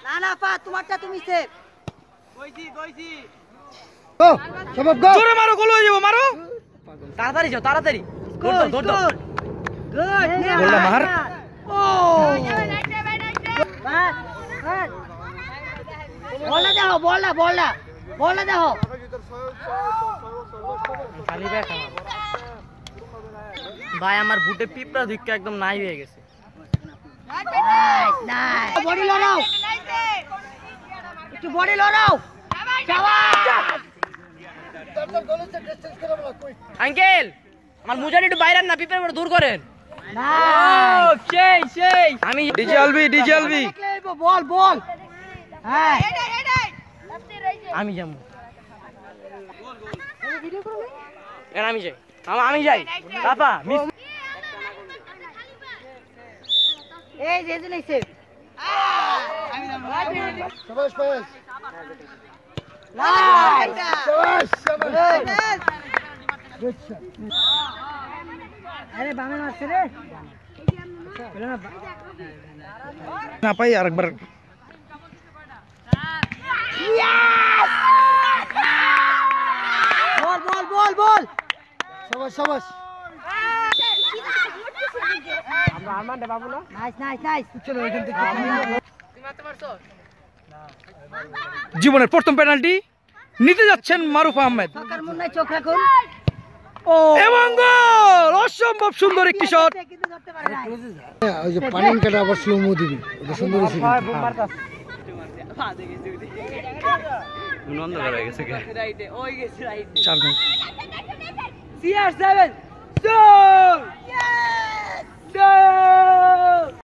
না না পা তোমারটা তুমি সেভ কইছি গো সবাব গো জোরে মারো গোল হয়ে যাবো মারো তাড়াতাড়ি যাও তাড়াতাড়ি গুড গুড বললা মার ও বললা দেখো বললা দেখো খালি ব্যাট ভাই আমার বুটে পিঁপড়া ধিক্কা একদম নাই হয়ে গেছে নাইস নাইস বডি লড়াও একটু বডি লড়াও আঙ্কেল আমার মুজারি একটু বাইরে না পিঁপড়া বড় দূর করেন নাইস সেই সেই আমি ডিজেলবি বল বল হ্যাঁ আমি যাবো আমি যাই আমি যাই বাবা মিস এই যে যে লাইছে শাবাশ পায়েস নাইস শাবাশ শাবাশ আরে বামে মারছে রে না পাই আরেকবার বল বল বল বল শাবাশ শাবাশ আমরা আরমানটা পাবো না নাইস নাইস নাইস চলো এখান থেকে তুমি মারতে পারছো জীবনের প্রথম পেনাল্টি নিতে যাচ্ছেন মারুফ আহমেদ সরকার মুন্নাই চোখ রাখুন ও এবং গোল অসম্ভব সুন্দর একটি শট কিন্তু ধরতে পারে না ওই যে পানিন কাটা আবার স্লো মো দিবি এটা সুন্দর ছিল নন্দ হয়ে গেছে রাইটে ওই গেছে রাইটে 4 মিনিট CR7 গোল ইয়েস গোল